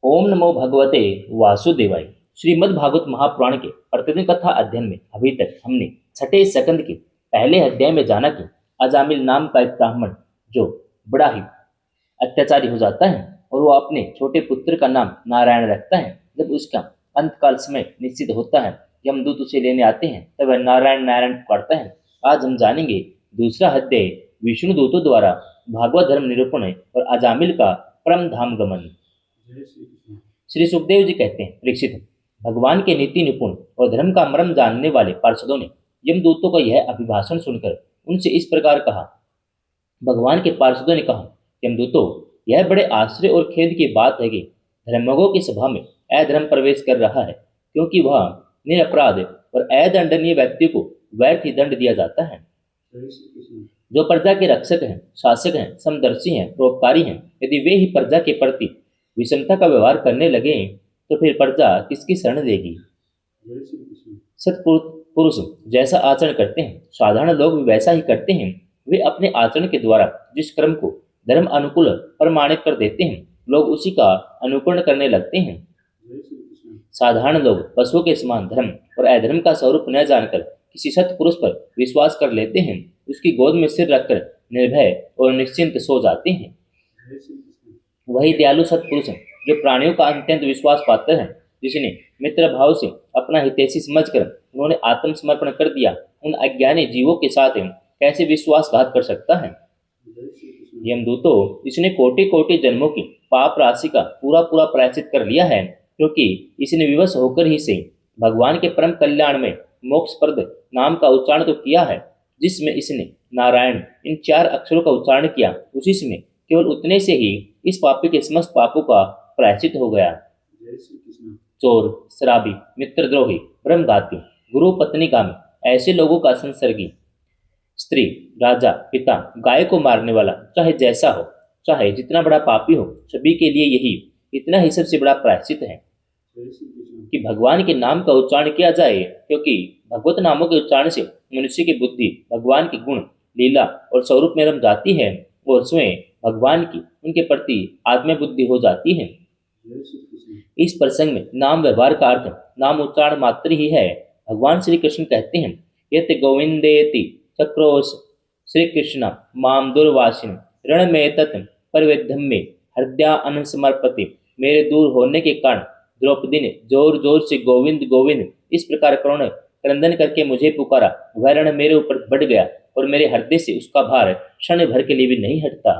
ओम नमो भगवते वासुदेवाय। श्रीमद् भागवत महापुराण के प्रतिदिन कथा अध्ययन में अभी तक हमने छठे सकंद के पहले अध्याय में जाना कि अजामिल नाम का एक ब्राह्मण जो बड़ा ही अत्याचारी हो जाता है और वो अपने छोटे पुत्र का नाम नारायण रखता है। जब उसका अंतकाल समय निश्चित होता है, यमदूत उसे लेने आते हैं, तब वह नारायण नारायण पुकारता है। आज हम जानेंगे दूसरा अध्याय, विष्णु दूतों द्वारा भागवत धर्म निरूपण और अजामिल का परम धाम गमन। श्री सुखदेव जी कहते हैं, परीक्षित, भगवान के नीति निपुण और धर्म का मर्म जानने वाले पार्षदों ने यमदूतों का यह अभिभाषण सुनकर उनसे इस प्रकार कहा। भगवान के पार्षदों ने कहा, यमदूतों, यह बड़े आश्चर्य और खेद की बात है कि धर्मज्ञों की सभा में अधर्म प्रवेश कर रहा है, क्योंकि वह निरपराध और अदंडनीय व्यक्ति को व्यर्थ ही दंड दिया जाता है। जो प्रजा के रक्षक हैं, शासक हैं, समदर्शी हैं, परोपकारी हैं, यदि वे ही प्रजा के प्रति विषमता का व्यवहार करने लगे तो फिर प्रजा किसकी शरण लेगी। सत्पुरुष जैसा आचरण करते हैं, साधारण लोग भी वैसा ही करते हैं। वे अपने आचरण के द्वारा जिस क्रम को धर्म अनुकूल प्रमाणित कर देते हैं, लोग उसी का अनुकरण करने लगते हैं। साधारण लोग पशुओं के समान धर्म और अधर्म का स्वरूप न जानकर किसी सत्पुरुष पर विश्वास कर लेते हैं, उसकी गोद में सिर रखकर निर्भय और निश्चिंत सो जाते हैं। वही दयालु सत्पुरुष है जो प्राणियों का अत्यंत विश्वास पात्र है, जिसने मित्र भाव से अपना हितैषी समझकर उन्होंने आत्मसमर्पण कर दिया, उन अज्ञानी जीवों के साथ कैसे विश्वासघात कर सकता है। यमदूतों, इसने कोटि कोटि जन्मों की पाप राशि का पूरा पूरा प्रायश्चित कर लिया है, क्योंकि इसने विवश होकर ही से भगवान के परम कल्याण में मोक्षप्रद नाम का उच्चारण तो किया है। जिसमें इसने नारायण इन 4 अक्षरों का उच्चारण किया, उसी में केवल उतने से ही इस पापी के समस्त पापों का प्रायश्चित हो गया। चोर, शराबी, मित्रद्रोही, ब्रह्मघाती, गुरु पत्नीगामी, ऐसे लोगों का संसर्गी, स्त्री, राजा, पिता, गाय को मारने वाला, चाहे जैसा हो, चाहे जितना बड़ा पापी हो, सभी के लिए यही इतना ही सबसे बड़ा प्रायश्चित है कि भगवान के नाम का उच्चारण किया जाए, क्योंकि भगवत नामों के उच्चारण से मनुष्य की बुद्धि भगवान के गुण, लीला और स्वरूप में रम जाती है और स्वयं भगवान की उनके प्रति आत्म बुद्धि हो जाती है। इस प्रसंग में नाम व्यवहार का अर्थ नाम उच्चारण मात्र ही है। भगवान श्री कृष्ण कहते हैं, यत गोविंदेति चक्रोश श्री कृष्ण माम दुर्वासिन रण में तत् परवेद्धम में हृदया अनुसमर्पति। मेरे दूर होने के कारण द्रौपदी ने जोर जोर से गोविंद गोविंद इस प्रकार करुण क्रंदन करके मुझे पुकारा। वह रण मेरे ऊपर बढ़ गया और मेरे हृदय से उसका भार क्षण भर के लिए भी नहीं हटता।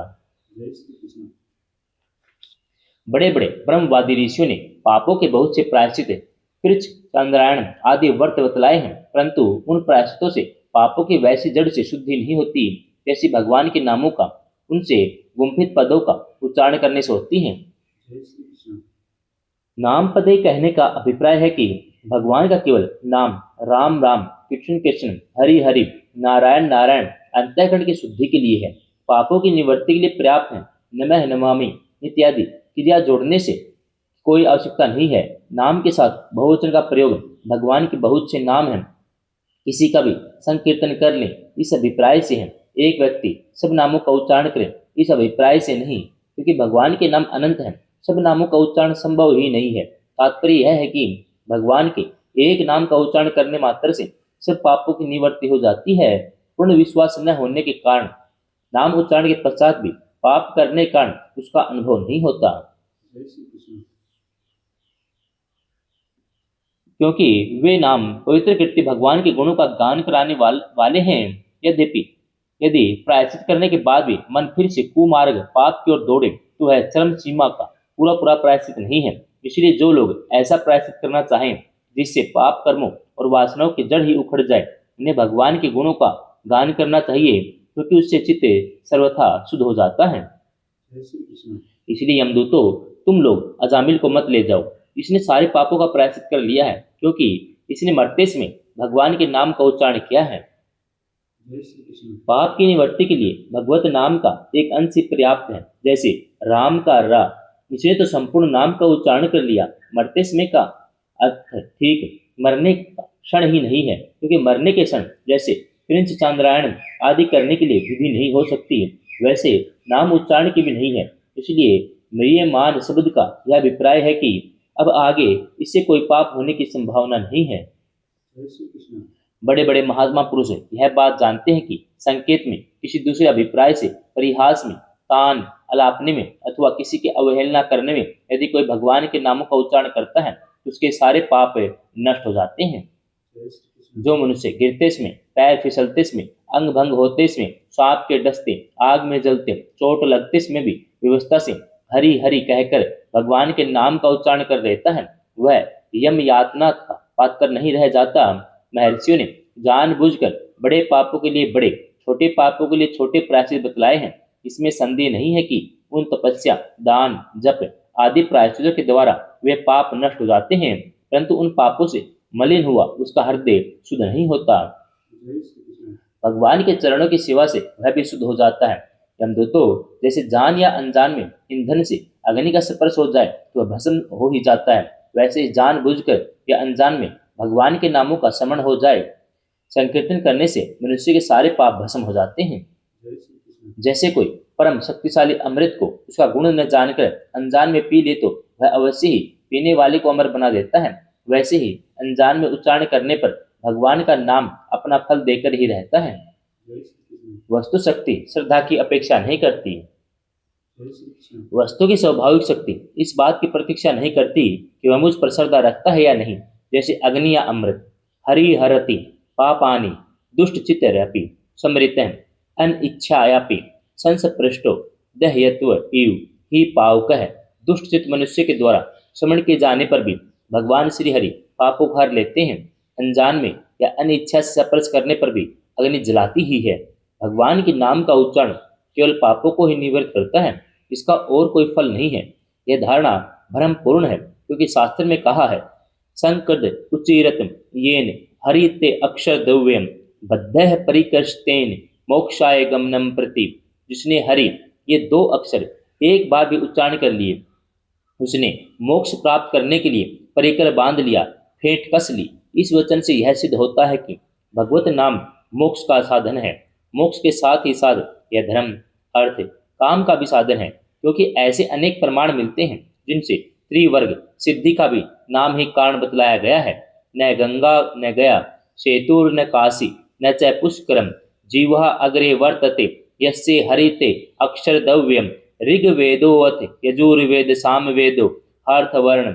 बड़े बड़े ब्रह्मवादी ऋषियों ने पापों के बहुत से प्रायश्चित कृच, चंद्रायण आदि व्रत बतलाए हैं, परंतु उन प्रायश्चितों से पापों की वैसी जड़ से शुद्धि नहीं होती जैसी भगवान के नामों का उनसे गुम्फित पदों का उच्चारण करने से होती है। नाम पदे कहने का अभिप्राय है कि भगवान का केवल नाम राम राम, कृष्ण कृष्ण, हरि हरि, नारायण नारायण अंतःकरण की शुद्धि के लिए है, पापों की निवृत्ति के लिए पर्याप्त है। नमः नमामि इत्यादि क्रिया जोड़ने से कोई आवश्यकता नहीं है। नाम के साथ बहुवचन का प्रयोग भगवान के बहुत से नाम हैं, किसी का भी संकीर्तन कर लें, इस अभिप्राय से है। एक व्यक्ति सब नामों का उच्चारण करे, इस अभिप्राय से नहीं, क्योंकि भगवान के नाम अनंत हैं, सब नामों का उच्चारण संभव ही नहीं है। तात्पर्य यह है कि भगवान के एक नाम का उच्चारण करने मात्र से सब पापों की निवृत्ति हो जाती है। पूर्ण विश्वास न होने के कारण नाम उच्चारण के पश्चात भी पाप करने के कारण उसका अनुभव नहीं होता, क्योंकि वे नाम पवित्र कृत्य भगवान के गुणों का गान कराने वाले हैं। यद्यपि यदि प्रायश्चित करने के बाद भी मन फिर से कुमार्ग पाप की ओर दौड़े तो वह चरम सीमा का पूरा पूरा प्रायश्चित नहीं है। इसलिए जो लोग ऐसा प्रायश्चित करना चाहें जिससे पाप कर्मों और वासनाओं की जड़ ही उखड़ जाए, उन्हें भगवान के गुणों का गान करना चाहिए, क्योंकि उससे चित्त सर्वथा शुद्ध हो जाता है। इसलिए यमदूतों, तुम लोग अजामिल को मत ले जाओ, इसने सारे पापों का प्रायश्चित कर लिया है, क्योंकि इसने मरते समय भगवान के नाम का उच्चारण किया है। पाप की निवृत्ति के लिए भगवत नाम का एक अंश ही पर्याप्त है। जैसे राम का रा, इसने तो संपूर्ण नाम का उच्चारण कर लिया। मरते समय का अर्थ ठीक मरने का क्षण ही नहीं है, क्योंकि मरने के क्षण जैसे कृंच, चांद्रायण आदि करने के लिए विधि नहीं हो सकती, वैसे नाम उच्चारण की भी नहीं है। इसलिए म्रियमान शब्द का यह अभिप्राय है कि अब आगे इससे कोई पाप होने की संभावना नहीं है। बड़े बड़े महात्मा पुरुष यह बात जानते हैं कि संकेत में किसी दूसरे अभिप्राय से, परिहास में, तान अलापने में अथवा किसी की अवहेलना करने में यदि कोई भगवान के नामों का उच्चारण करता है तो उसके सारे पाप नष्ट हो जाते हैं। जो मनुष्य गिरते में, पैर फिसलते में, अंग भंग होते में, सांप के डसते, आग में जलते, चोट लगते में भी व्यवस्था से हरि हरि कहकर भगवान के नाम का उच्चारण कर देता है, वह यम यातना का पात्र नहीं रह जाता। महर्षियों ने जानबूझकर बड़े पापों के लिए बड़े, छोटे पापों के लिए छोटे प्रायश्चित बतलाए हैं। इसमें संदेह नहीं है कि उन तपस्या, दान, जप आदि प्रायश्चितों के द्वारा वे पाप नष्ट हो जाते हैं, परंतु उन पापों से मलिन हुआ उसका हृदय शुद्ध नहीं होता। भगवान के चरणों की सेवा से वह भी शुद्ध हो जाता है। यमदूतों जैसे जान या अनजान में ईंधन से अग्नि का स्पर्श हो जाए तो वह भस्म हो ही जाता है, वैसे ही जानबूझकर या अनजान में भगवान के नामों का स्मरण हो जाए, संकीर्तन करने से मनुष्य के सारे पाप भस्म हो जाते हैं। जैसे कोई परम शक्तिशाली अमृत को उसका गुण न जानकर अनजान में पी ले तो वह अवश्य ही पीने वाले को अमर बना देता है, वैसे ही अनजान में उच्चारण करने पर भगवान का नाम अपना फल देकर ही रहता है। वस्तु शक्ति श्रद्धा की अपेक्षा नहीं करती। वस्तु की स्वाभाविक शक्ति इस बात की प्रतीक्षा नहीं करती कि वह मुझ पर श्रद्धा रखता है या नहीं। जैसे अग्नि या अमृत, हरि हरति पापानि दुष्ट चित्तरपि समृतं अनिच्छायापि संसपृष्टो दह्यत्व इव ही पावकः। दुष्ट चित्त मनुष्य के द्वारा श्रवण किए जाने पर भी भगवान श्री हरि पापों को हर लेते हैं। अनजान में या अनिच्छा से स्पर्श करने पर भी अग्नि जलाती ही है। भगवान के नाम का उच्चारण केवल पापों को ही निवृत्त करता है, इसका और कोई फल नहीं है। यह धारणा भ्रमपूर्ण है, क्योंकि शास्त्र में कहा है, संकद उच्चीरतम येन हरिते अक्षर द्रव्यम बद्धः परिकर्षतेन मोक्षाय गमनम प्रति। जिसने हरि ये दो अक्षर एक बार भी उच्चारण कर लिए, उसने मोक्ष प्राप्त करने के लिए परिकर बांध लिया, फेंट कस ली। इस वचन से यह सिद्ध होता है कि भगवत नाम मोक्ष का साधन है। मोक्ष के साथ ही साथ यह धर्म, अर्थ, काम का भी साधन है, क्योंकि ऐसे अनेक प्रमाण मिलते हैं जिनसे त्रिवर्ग सिद्धि का भी नाम ही कारण बतलाया गया है। न गंगा न गया, सेतुर न काशी, न च पुष्करम, जीवा अग्रे वर्तते यस्य हरिते अक्षरद्रव्यम ऋग्वेदोऽथ यजुर्वेद सामवेदो अर्थवर्ण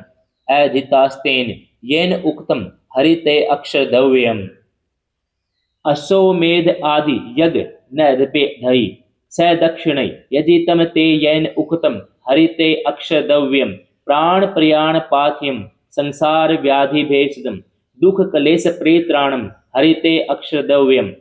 अधीतास्तेन येन उक्तम हरिते अक्षरद्रव्यम। अश्वमेध आदि यज्ञ न रपेधि स दक्षिण यजितम ते येन उक्तम हरिते अक्षरद्रव्यम प्राण प्रयाण पाथ्यम संसार व्याधि भेषजम दुख कलेश प्रेत्राणम हरिते अक्षरद्रव्यम।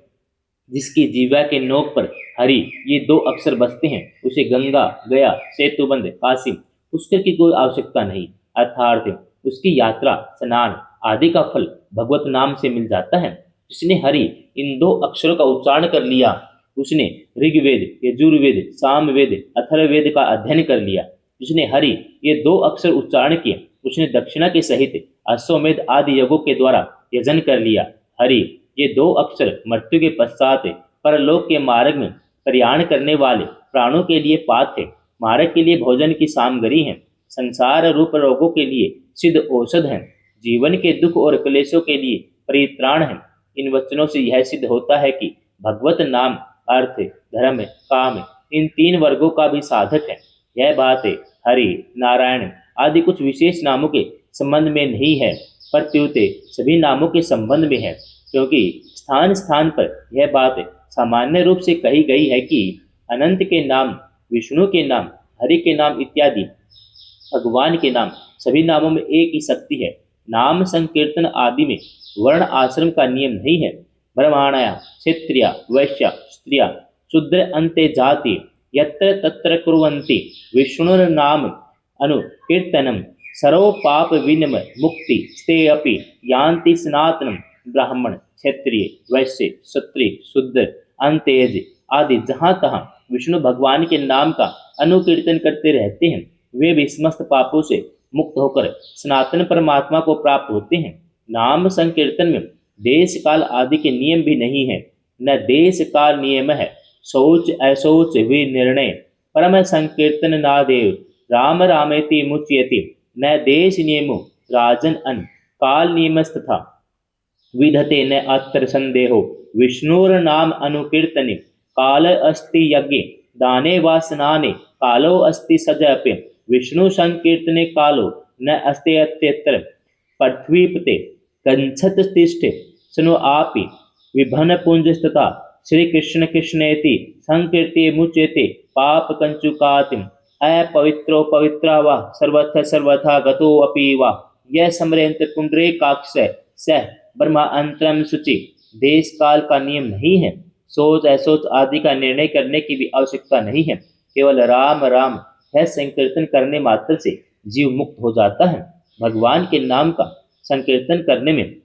जिसकी जीवा के नोक पर हरि ये दो अक्षर बसते हैं, उसे गंगा, गया, सेतुबंध, काशी, पुष्कर की कोई आवश्यकता नहीं, अर्थात उसकी यात्रा, स्नान आदि का फल भगवत नाम से मिल जाता है। जिसने हरि इन दो अक्षरों का उच्चारण कर लिया, उसने ऋग्वेद, यजुर्वेद, सामवेद, अथर्ववेद का अध्ययन कर लिया। जिसने हरि ये दो अक्षर उच्चारण किए, उसने दक्षिणा के सहित अश्वमेध आदि यज्ञों के द्वारा यजन कर लिया। हरि ये दो अक्षर मृत्यु के पश्चात परलोक के मार्ग में प्रयाण करने वाले प्राणों के लिए पाथ है, मार्ग के लिए भोजन की सामग्री है, संसार रूप रोगों के लिए सिद्ध औषध है, जीवन के दुख और क्लेशों के लिए परित्राण है। इन वचनों से यह सिद्ध होता है कि भगवत नाम अर्थ, धर्म, काम इन तीन वर्गों का भी साधक है। यह बात हरि, नारायण आदि कुछ विशेष नामों के संबंध में नहीं है, प्रत्युत सभी नामों के संबंध में है, क्योंकि स्थान स्थान पर यह बात सामान्य रूप से कही गई है कि अनंत के नाम, विष्णु के नाम, हरि के नाम इत्यादि भगवान के नाम सभी नामों में एक ही शक्ति है। नाम संकीर्तन आदि में वर्ण आश्रम का नियम नहीं है। ब्राह्मणया क्षत्रिया वैश्या स्त्रिया शूद्र अन्ते जाति यत्र तत्र कुर्वन्ति विष्णुर्नाम अनुकीर्तनम सर्व पाप विनम मुक्ति स्ते अपि यान्ति सनातनम। ब्राह्मण, क्षत्रिय, वैश्य, क्षत्रिय, शूद्र, अंतेज आदि जहाँ तहाँ विष्णु भगवान के नाम का अनुकीर्तन करते रहते हैं, वे भी समस्त पापों से मुक्त होकर सनातन परमात्मा को प्राप्त होते हैं। नाम संकीर्तन में देश काल आदि के नियम भी नहीं है, न देश काल नियम है। शौच अशौच वे निर्णय परम संकीर्तन नादेव राम रामेति मुच्यते न देश नियमो राजन अन काल नियमस्तथा विधते न अत्र संदेहो विष्णुर्नाम अनुकीर्तने काल अस्ति यज्ञे दाने वा स्नाने कालो अस्ति सजपे विष्णु संकीर्तने कालो न अस्ति अत्यत्र पृथ्वीपते कंछत तिष्ठे सुनो आपि विभन पुंजस्तथा श्री कृष्ण कृष्णेति संकीर्ति मुच्यते पाप कंचुकातिम अपवित्रो पवित्रा वा सर्वथा सर्वथा गतो अपि वा यह समरेंत पुंडरे काक्ष सह ब्रह्मा अंतरम शुचि देश काल का नियम नहीं है। सोच असोच आदि का निर्णय करने की भी आवश्यकता नहीं है। केवल राम राम है संकीर्तन करने मात्र से जीव मुक्त हो जाता है। भगवान के नाम का संकीर्तन करने में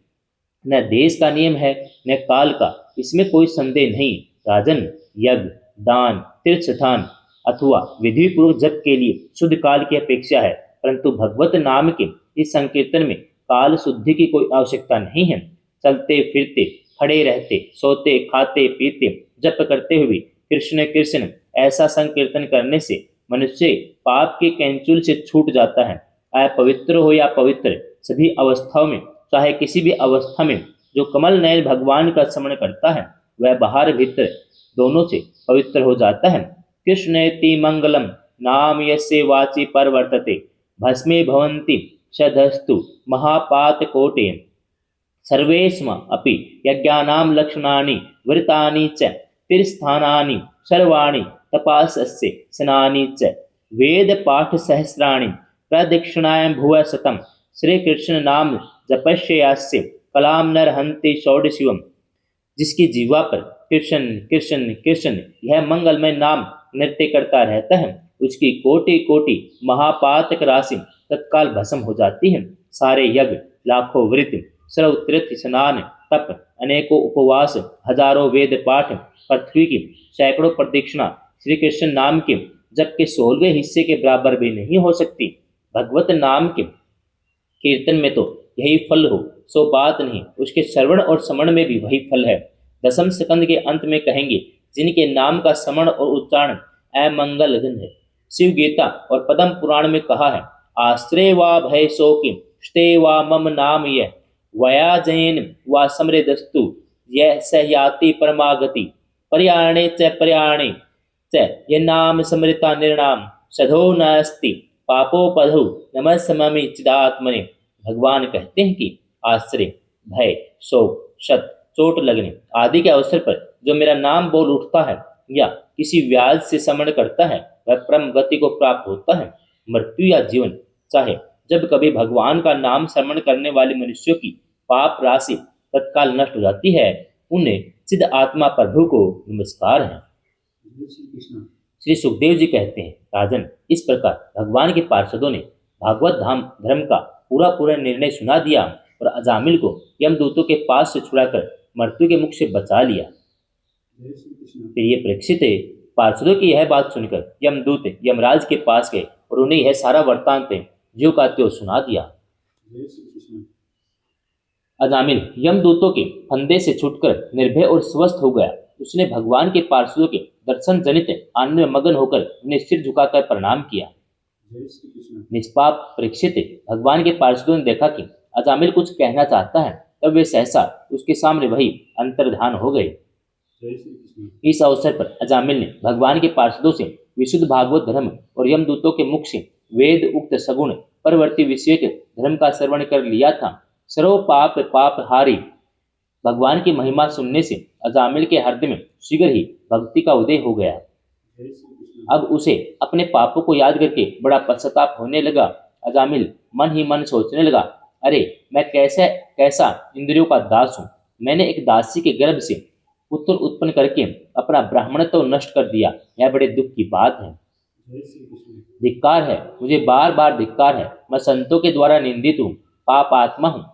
न देश का नियम है न काल का, इसमें कोई संदेह नहीं। राजन, यज्ञ, दान, तीर्थ स्थान अथवा विधि पूर्वक जप के लिए शुद्ध काल की अपेक्षा है, परंतु भगवत नाम के इस संकीर्तन में काल शुद्धि की कोई आवश्यकता नहीं है। चलते फिरते, खड़े रहते, सोते, खाते पीते, जप करते हुए कृष्ण कृष्ण ऐसा संकीर्तन करने से मनुष्य पाप के कैंचुल से छूट जाता है। अपवित्र हो या पवित्र, सभी अवस्थाओं में, चाहे किसी भी अवस्था में जो कमल नयन भगवान का स्मरण करता है वह बाहर भीतर दोनों से पवित्र हो जाता है। कृष्णेति मंगलम नाम यस्य वाचि परवर्तते भस्मे भवन्ति सदस्तु महापातकोटे सर्वेस्म अपि यज्ञानां लक्षणानि वृतानि च तीर्थस्थानानि सर्वाणि तपासस्य स्नानि च वेद पाठ सहस्राणि प्रदक्षिणायां भुव शतम् श्री कृष्ण नाम जपस्यास्य कलाम नरहन्ति षोडशिवम्। जिसकी जीवा पर कृष्ण कृष्ण कृष्ण यह मंगलमय नाम नृत्य करता रहता है, उसकी कोटि कोटि महापातक राशि तत्काल भस्म हो जाती है। सारे यज्ञ, लाखों व्रत, सर्व तीर्थ स्नान, तप, अनेकों उपवास, हजारों वेद पाठ, पृथ्वी की सैकड़ों प्रदक्षिणा श्री कृष्ण नाम के जप के 16वें हिस्से के बराबर भी नहीं हो सकती। भगवत नाम के कीर्तन में तो यही फल हो सो बात नहीं, उसके श्रवण और समण में भी वही फल है। दसम स्कंद के अंत में कहेंगे, जिनके नाम का समण और उच्चारण अमंगल है। शिव गीता और पद्म पुराण में कहा है, आश्रय वा भय शोकि स्ते वा मम नाम यह वया जैन वा समृदस्तु यह सहयाति परमागति पर्याणे च ये नाम समृता निर्णाम सधो नास्ति पापोपधौ नमस्समि चिदात्मने। भगवान कहते हैं कि आश्रय, भय, शोक, शत, चोट लगने आदि के अवसर पर जो मेरा नाम बोल उठता है या किसी व्याज से समरण करता है वह परम गति को प्राप्त होता है। मृत्यु या जीवन, चाहे जब कभी भगवान का नाम स्मरण करने वाले मनुष्यों की पाप राशि तत्काल नष्ट हो जाती है। उन्हें सिद्ध आत्मा प्रभु को नमस्कार है। श्री सुखदेव जी कहते हैं, राजन, इस प्रकार भगवान के पार्षदों ने भागवत धाम धर्म का पूरा पूरा निर्णय सुना दिया और अजामिल को यमदूतों के पास से छुड़ाकर मृत्यु के मुख से बचा लिया। फिर ये परीक्षित पार्षदों की यह बात सुनकर यमदूत यमराज के पास गए और उन्हें यह सारा वृत्तांत ज्यों का त्यों सुना दिया। अजामिल यमदूतों के फंदे से छूटकर निर्भय और स्वस्थ हो गया। उसने भगवान के पार्षदों के दर्शन जनित आनंद में मगन होकर उन्हें सिर झुकाकर प्रणाम किया। निष्पाप परीक्षित भगवान के पार्षदों ने देखा कि अजामिल कुछ कहना चाहता है, तब वे सहसा उसके सामने वही अंतर्धान हो गए। इस अवसर पर अजामिल ने भगवान के पार्षदों से विशुद्ध भागवत धर्म और यमदूतों के मुख से वेद उक्त सगुण परवर्ती विषय के धर्म का श्रवण कर लिया था। सर्व पाप पाप हारी भगवान की महिमा सुनने से अजामिल के हृदय में शीघ्र ही भक्ति का उदय हो गया। अब उसे अपने पापों को याद करके बड़ा पश्चाताप होने लगा। अजामिल मन ही मन सोचने लगा, अरे मैं कैसा इंद्रियों का दास हूँ। मैंने एक दासी के गर्भ से पुत्र उत्पन्न करके अपना ब्राह्मणत्व नष्ट कर दिया। यह बड़े दुख की बात है। धिक्कार है, मुझे बार बार धिक्कार है। मैं संतों के द्वारा निंदित हूँ, पाप आत्मा हूँ।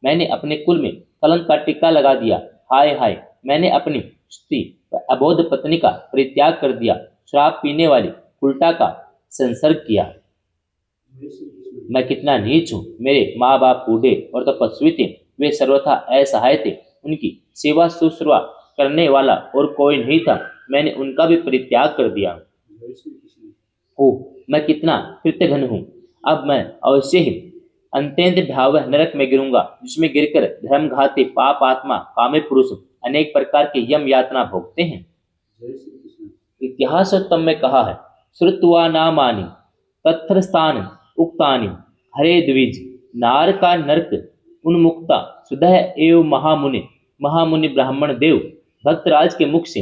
मैंने अपने कुल में कलंक का टिक्का लगा दिया। हाय हाय, मैंने अपनी स्त्री अबोध पत्नी का परित्याग कर दिया। शराब पीने वाली उल्टा का संसर्ग किया। मैं कितना नीच हूँ। मेरे माँ बाप बूढ़े और तपस्वी थे, वे सर्वथा असहाय थे। उनकी सेवा शुश्रूषा करने वाला और कोई नहीं था। मैंने उनका भी परित्याग कर दिया। ओह, मैं कितना कृत्यघन हूँ। अब मैं अवश्य ही अत्यंत भयावह नरक में गिरूंगा, जिसमें गिरकर धर्मघाती पाप आत्मा कामे पुरुष अनेक प्रकार के यम यातना भोगते हैं। इतिहासोत्तम में कहा है, श्रुत्वा नामानि तत्र स्थान उक्तानि हरे द्विज नार का नरक उन्मुक्ता सुदह एव महामुनि महामुनि ब्राह्मण देव भक्तराज के मुख से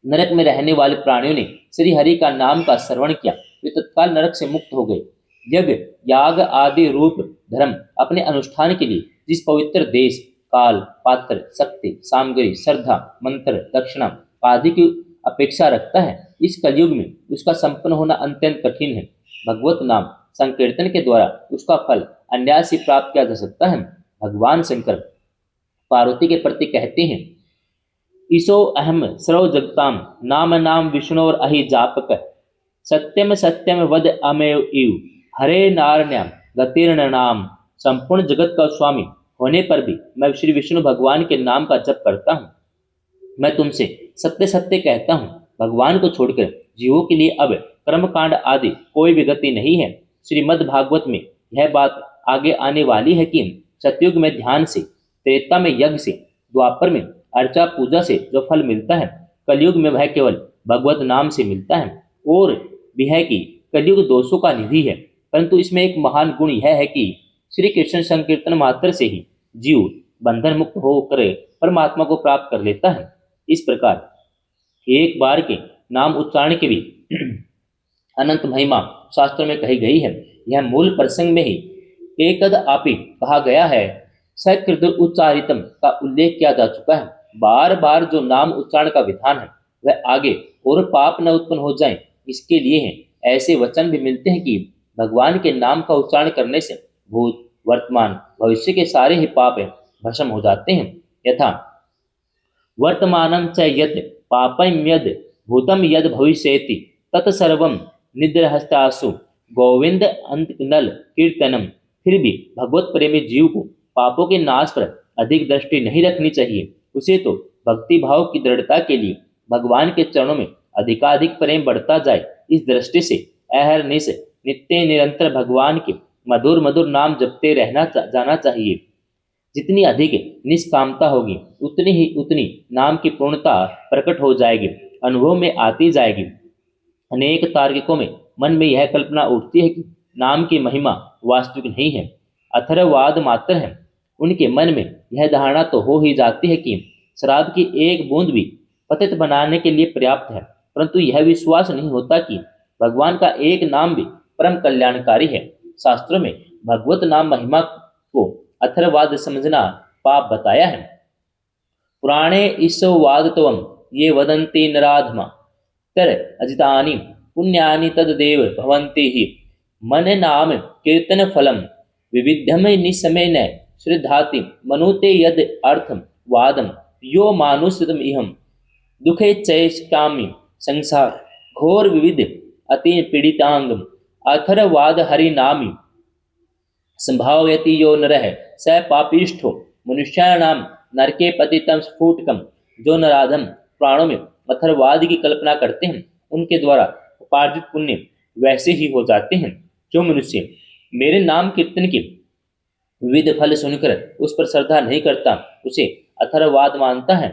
नरक में रहने वाले प्राणियों ने श्री हरि का नाम का श्रवण किया, वे तत्काल नरक से मुक्त हो गए। यज्ञ याग आदि रूप धर्म अपने अनुष्ठान के लिए जिस पवित्र देश काल पात्र शक्ति सामग्री श्रद्धा मंत्र दक्षिणा आदि की अपेक्षा रखता है, इस कलयुग में उसका संपन्न होना अत्यंत कठिन है। भगवत नाम संकीर्तन के द्वारा उसका फल अन्यास से प्राप्त किया जा सकता है। भगवान शंकर पार्वती के प्रति कहते हैं, ईशो अहम सर्व जगताम नाम नाम विष्णुर अहि जापक सत्यम सत्यम वद अमेव इव हरे नारण्यम गतिर्ण नाम। संपूर्ण जगत का स्वामी होने पर भी मैं श्री विष्णु भगवान के नाम का जप करता हूँ। मैं तुमसे सत्य सत्य कहता हूँ, भगवान को छोड़कर जीवों के लिए अब कर्मकांड आदि कोई भी गति नहीं है। श्रीमद् भागवत में यह बात आगे आने वाली है कि सतयुग में ध्यान से, त्रेता में यज्ञ से, द्वापर में अर्चा पूजा से जो फल मिलता है, कलयुग में वह केवल भगवत नाम से मिलता है। और भी है कि कलयुग दोषों का निधि है, परंतु इसमें एक महान गुण यह है कि श्री कृष्ण संकीर्तन मात्र से ही जीव बंधन मुक्त होकर परमात्मा को प्राप्त कर लेता है। इस प्रकार एक बार के नाम उच्चारण की भी अनंत महिमा शास्त्रों में कही गई है। यह मूल प्रसंग में ही एकद आपी कहा गया है, सकृत उच्चारितम का उल्लेख किया जा चुका है। बार बार जो नाम उच्चारण का विधान है वह आगे और पाप न उत्पन्न हो जाए इसके लिए है। ऐसे वचन भी मिलते हैं कि भगवान के नाम का उच्चारण करने से भूत वर्तमान भविष्य के सारे ही पाप भस्म हो जाते हैं। यथा वर्तमानं च यत् पापं यद् भूतं यद् भविष्यति तत्सर्वं निद्रहस्तासु गोविंद अंतनल कीर्तनम। फिर भी भगवत प्रेमी जीव को पापों के नाश पर अधिक दृष्टि नहीं रखनी चाहिए। उसे तो भक्ति भाव की दृढ़ता के लिए भगवान के चरणों में अधिकाधिक प्रेम बढ़ता जाए, इस दृष्टि से अहरनिश नित्य निरंतर भगवान के मधुर मधुर नाम जपते रहना जाना चाहिए। जितनी अधिक निष्कामता होगी उतनी नाम की पूर्णता प्रकट हो जाएगी, अनुभव में आती जाएगी। अनेक तार्किकों में मन में यह कल्पना उठती है कि नाम की महिमा वास्तविक नहीं है, अथर्ववाद मात्र है। उनके मन में यह धारणा तो हो ही जाती है कि शराब की एक बूंद भी पतित बनाने के लिए पर्याप्त है, परंतु यह विश्वास नहीं होता कि भगवान का एक नाम भी परम कल्याणकारी है। शास्त्रों में भगवत नाम महिमा को अथर्ववाद समझना पाप बताया है। पुराणे ईशवादत्वं ये वदन्ति नराधमा तर अजितानि पुण्यानि तदेव भवन्ति हि मन नाम कीर्तन फलम विविध्यम निसमेन श्रद्धाति मनुते यद अर्थम वादम यो मानुषितम इहम दुखे चैष्टामि संसार घोर विविध अति पीड़ितांगम अथर्ववाद हरिनामी संभावयति यो नरः स पापिष्ठो मनुष्याणाम नरके पतितम स्फुटकम। जो नराधम प्राणों में अथर्ववाद की कल्पना करते हैं उनके द्वारा उपार्जित पुण्य वैसे ही हो जाते हैं। जो मनुष्य मेरे नाम कीर्तन के विविध फल सुनकर उस पर श्रद्धा नहीं करता, उसे अथर्ववाद मानता है,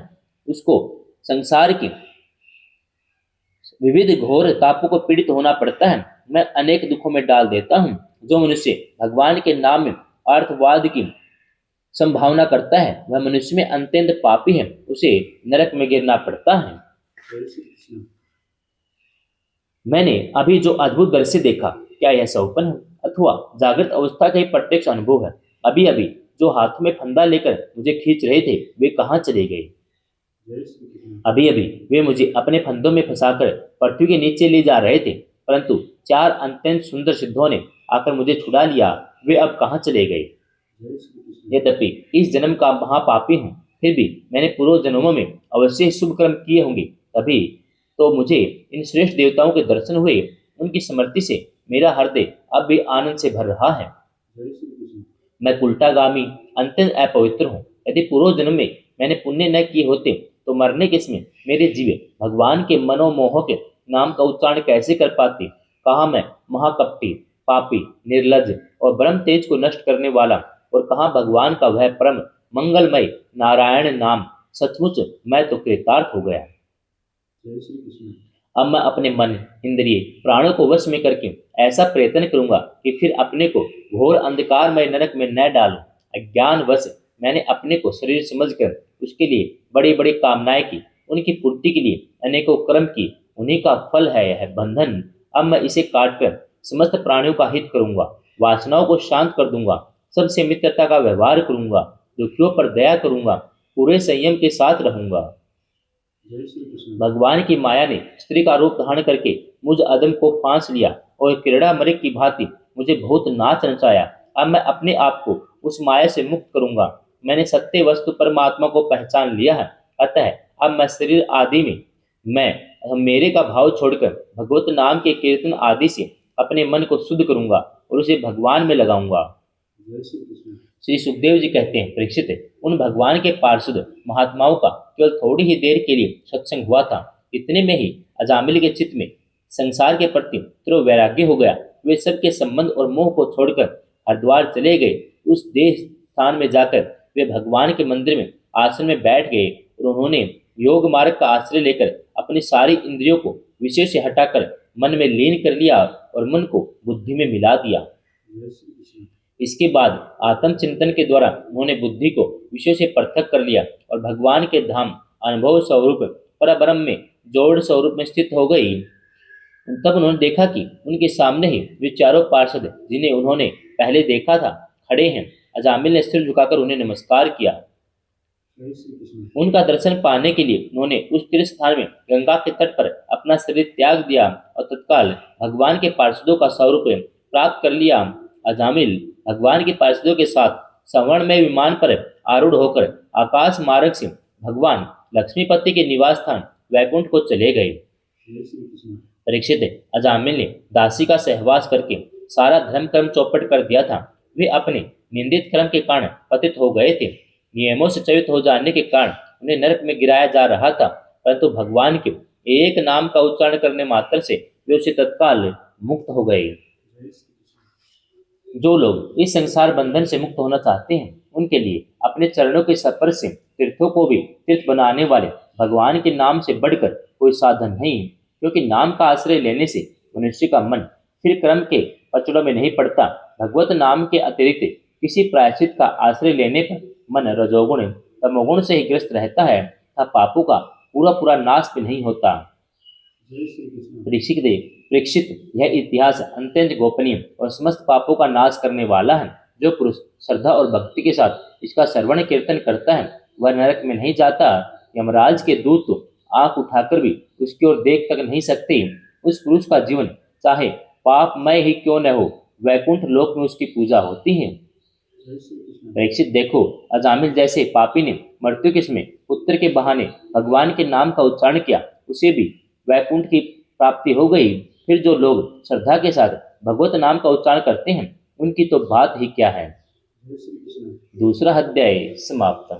उसको संसार के विविध घोर तापों को पीड़ित होना पड़ता है, मैं अनेक दुखों में डाल देता हूँ। जो मनुष्य भगवान के नाम में अर्थवाद की संभावना करता है वह मनुष्य में अत्यंत पापी है, उसे नरक में गिरना पड़ता है। मैंने अभी जो अद्भुत दृश्य देखा, क्या यह स्वप्न है अथवा जागृत अवस्था का ही प्रत्यक्ष अनुभव है? अभी अभी जो हाथ में फंदा लेकर मुझे खींच रहे थे वे कहाँ चले गए? अभी अभी वे मुझे अपने फंदों में फंसाकर पृथ्वी के नीचे ले जा रहे थे, परंतु चार अत्यंत सुंदर सिद्धों ने आकर मुझे छुड़ा लिया, वे अब कहाँ चले गए? यद्यपि इस जन्म का महापापी हूँ, फिर भी मैंने पूर्व जन्मों में अवश्य शुभ कर्म किए होंगे, तभी तो मुझे इन श्रेष्ठ देवताओं के दर्शन हुए। उनकी स्मृति से मेरा हृदय अब भी आनंद से भर रहा है। मैं उल्टागामी अत्यंत अपवित्र हूँ। यदि पूर्व जन्म में मैंने पुण्य न किए होते तो मरने के समय मेरे जीव भगवान के मनोमोह के नाम का उच्चारण कैसे कर पाते? कहाँ मैं महाकपटी, पापी, निर्लज और ब्रह्म तेज को नष्ट करने वाला, और कहाँ भगवान का वह परम मंगलमय नारायण नाम। सचमुच मैं तो कृतार्थ हो गया। जय श्री कृष्ण। अब मैं अपने मन, इंद्रिय, प्राणों को वश में करके ऐसा प्रयत्न करूंगा कि फिर अपने को घोर अंधकारमय नरक में न डालूं। अज्ञानवश मैंने अपने को शरीर समझकर उसके लिए बड़ी बड़ी कामनाएं की, उनकी पूर्ति के लिए अनेकों कर्म की, उन्हीं का फल है यह बंधन। अब मैं इसे काटकर समस्त प्राणियों का हित करूंगा, वासनाओं को शांत कर दूंगा, सबसे मित्रता का व्यवहार करूंगा, दुखियों पर दया करूंगा, पूरे संयम के साथ रहूंगा। जय श्री कृष्ण। भगवान की माया ने स्त्री का रूप धारण करके मुझ अदम को फांस लिया और क्रीड़ा मृग की भांति मुझे बहुत नाच नचाया। अब मैं अपने आप को उस माया से मुक्त करूंगा। मैंने सत्य वस्तु परमात्मा को पहचान लिया है, अतः अब मैं शरीर आदि में मैं मेरे का भाव छोड़कर भगवत नाम के कीर्तन आदि से अपने मन को शुद्ध करूंगा और उसे भगवान में लगाऊंगा। जय श्री कृष्ण। श्री सुखदेव जी कहते हैं, परीक्षित, उन भगवान के पार्षद महात्माओं का केवल थोड़ी ही देर के लिए सत्संग हुआ था। इतने में ही अजामिल के चित्त में संसार के प्रति तीव्र वैराग्य हो गया। वे सबके संबंध और मोह को छोड़कर हरिद्वार चले गए। उस देश स्थान में जाकर वे भगवान के मंदिर में आसन में बैठ गए और उन्होंने योग मार्ग का आश्रय लेकर अपनी सारी इंद्रियों को विषय से हटाकर मन में लीन कर लिया और मन को बुद्धि में मिला दिया। जय श्री कृष्ण। इसके बाद आत्मचिंतन के द्वारा उन्होंने बुद्धि को विषय से पृथक कर लिया और भगवान के धाम अनुभव स्वरूप परब्रह्म में जोड़ स्वरूप में स्थित हो गई। तब उन्होंने देखा कि उनके सामने ही वे चारों पार्षद जिन्हें उन्होंने पहले देखा था खड़े हैं। अजामिल ने सिर झुकाकर उन्हें नमस्कार किया। जय श्री कृष्ण। उनका दर्शन पाने के लिए उन्होंने उस तीर्थ स्थान में गंगा के तट पर अपना शरीर त्याग दिया और तत्काल भगवान के पार्षदों का स्वरूप प्राप्त कर लिया। अजामिल भगवान के पार्षदों के साथ संवर्णमय विमान पर आरूढ़ होकर आकाश मार्ग से भगवान लक्ष्मीपति के निवास स्थान वैकुंठ को चले गए। जय श्री कृष्ण। परीक्षित, अजामिल ने दासी का सहवास करके सारा धर्म कर्म चौपट कर दिया था। वे अपने निंदित कर्म के कारण पतित हो गए थे। नियमों से च्युत हो जाने के कारण उन्हें नरक में गिराया जा रहा था, परंतु भगवान के एक नाम का उच्चारण करने मात्र से वे उसे तत्काल मुक्त हो गए। जय श्री कृष्ण। जो लोग इस संसार बंधन से मुक्त होना चाहते हैं, उनके लिए अपने चरणों के स्पर्श से तीर्थों को भी तीर्थ बनाने वाले भगवान के नाम से बढ़कर कोई साधन नहीं है, क्योंकि नाम का आश्रय लेने से मनुष्य का मन फिर कर्म के पचड़ों में नहीं पड़ता। भगवत नाम के अतिरिक्त किसी प्रायश्चित का आश्रय लेने पर मन रजोगुण तमोगुण से ही ग्रस्त रहता है तथा पापों का पूरा पूरा नाश भी नहीं होता। जय श्री कृष्ण। परीक्षित, यह इतिहास अत्यंत गोपनीय और समस्त पापों का नाश करने वाला है। जो पुरुष श्रद्धा और भक्ति के साथ इसका श्रवण कीर्तन करता है वह नरक में नहीं जाता। यमराज के दूत तो आंख उठाकर भी उसकी ओर देख तक नहीं सकते। उस पुरुष का जीवन चाहे पापमय ही क्यों न हो, वैकुंठ लोक में उसकी पूजा होती है। जय श्री कृष्ण। परीक्षित, देखो, अजामिल जैसे पापी ने मृत्यु के समय पुत्र के बहाने भगवान के नाम का उच्चारण किया, उसे भी वैकुंठ की प्राप्ति हो गई। फिर जो लोग श्रद्धा के साथ भगवत नाम का उच्चारण करते हैं, उनकी तो बात ही क्या है। जय श्री कृष्ण। दूसरा अध्याय समाप्त।